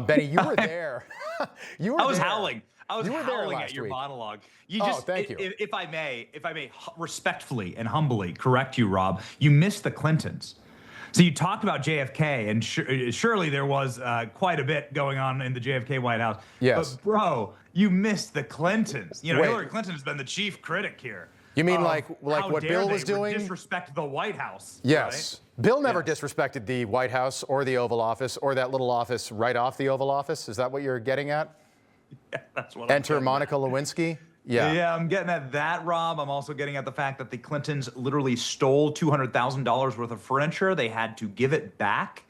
Benny, you were there. I was howling. I was You were there howling last at your week. monologue. Thank you. If I may respectfully and humbly correct you, Rob, you missed the Clintons. So you talked about JFK, and surely there was quite a bit going on in the JFK White House. Yes. But bro, you missed the Clintons. You know, Wait. Hillary Clinton has been the chief critic here. You mean like how what dare Bill they was doing? Disrespect the White House. Yes. Right? Bill never disrespected the White House or the Oval Office or that little office right off the Oval Office. Is that what you're getting at? Yeah, that's what Enter Monica Lewinsky. Yeah, I'm getting at that, Rob. I'm also getting at the fact that the Clintons literally stole $200,000 worth of furniture. They had to give it back.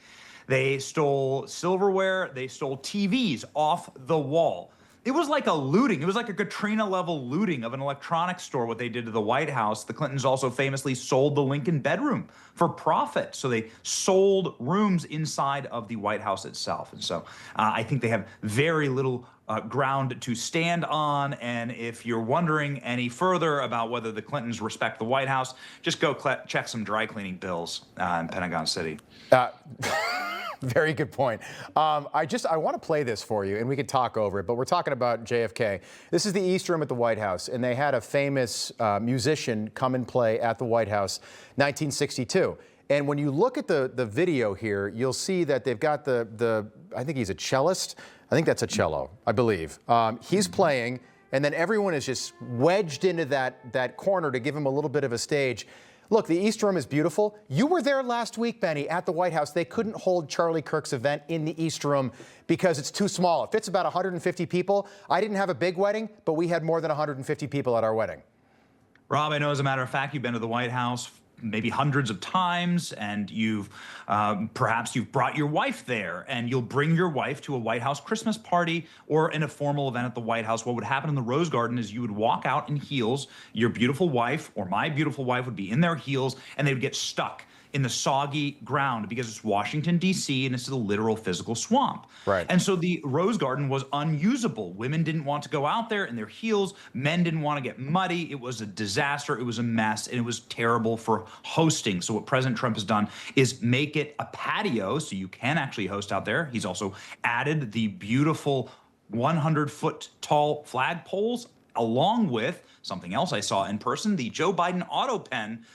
They stole silverware. They stole TVs off the wall. It was like a looting. It was like a Katrina-level looting of an electronics store, what they did to the White House. The Clintons also famously sold the Lincoln bedroom for profit. So they sold rooms inside of the White House itself. And so I think they have very little ground to stand on. And if you're wondering any further about whether the Clintons respect the White House, just go check some dry cleaning bills in Pentagon City. Very good point. I want to play this for you, and we could talk over it, but we're talking about JFK. This is the East Room at the White House, and they had a famous musician come and play at the White House, 1962. And when you look at the video here, you'll see that they've got I think he's a cellist. I think that's a cello, I believe. He's playing, and then everyone is just wedged into that corner to give him a little bit of a stage. Look, the East Room is beautiful. You were there last week, Benny, at the White House. They couldn't hold Charlie Kirk's event in the East Room because it's too small. It fits about 150 people. I didn't have a big wedding, but we had more than 150 people at our wedding. Rob, I know as a matter of fact, you've been to the White House maybe hundreds of times, and perhaps you've brought your wife there, and you'll bring your wife to a White House Christmas party or in a formal event at the White House. What would happen in the Rose Garden is you would walk out in heels. Your beautiful wife or my beautiful wife would be in their heels, and they would get stuck in the soggy ground because it's Washington, D.C., and it's a literal physical swamp. Right. And so the Rose Garden was unusable. Women didn't want to go out there in their heels. Men didn't want to get muddy. It was a disaster. It was a mess, and it was terrible for hosting. So what President Trump has done is make it a patio so you can actually host out there. He's also added the beautiful 100-foot tall flagpoles, along with something else I saw in person, the Joe Biden auto pen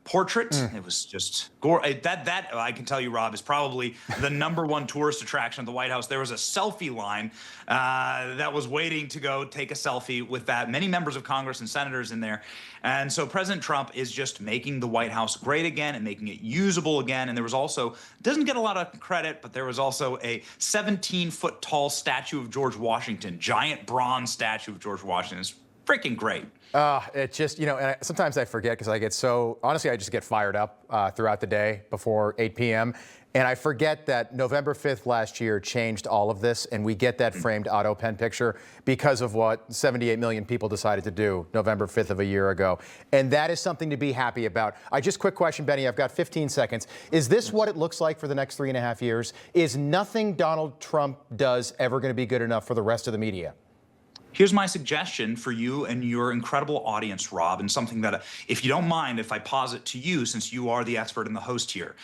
portrait. It was just that I can tell you, Rob, is probably the #1 tourist attraction at the White House. There was a selfie line that was waiting to go take a selfie with that. Many members of Congress and senators in there. And so President Trump is just making the White House great again and making it usable again. And there was also, doesn't get a lot of credit, but there was also a 17-foot tall statue of George Washington, giant bronze statue of George Washington. It's freaking great. It's just, and sometimes I forget because I get honestly, I just get fired up throughout the day before 8 p.m. And I forget that November 5th last year changed all of this, and we get that framed auto pen picture because of what 78 million people decided to do November 5th of a year ago. And that is something to be happy about. Quick question, Benny, I've got 15 seconds. Is this what it looks like for the next 3.5 years? Is nothing Donald Trump does ever going to be good enough for the rest of the media? Here's my suggestion for you and your incredible audience, Rob, and something that, if you don't mind, if I posit to you, since you are the expert and the host here.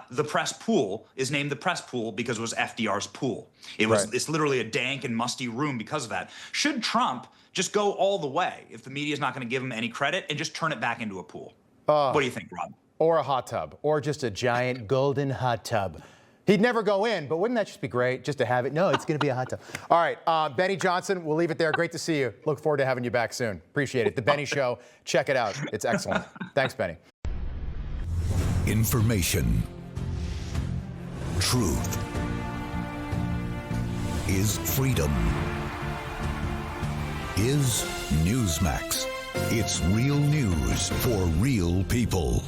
The press pool is named the press pool because it was FDR's pool. It's literally a dank and musty room because of that. Should Trump just go all the way if the media is not going to give him any credit and just turn it back into a pool? What do you think, Rob? Or a hot tub, or just a giant golden hot tub. He'd never go in, but wouldn't that just be great just to have it? No, it's going to be a hot tub. All right, Benny Johnson, we'll leave it there. Great to see you. Look forward to having you back soon. Appreciate it. The Benny Show. Check it out. It's excellent. Thanks, Benny. Information. Truth. Is freedom. Is Newsmax. It's real news for real people.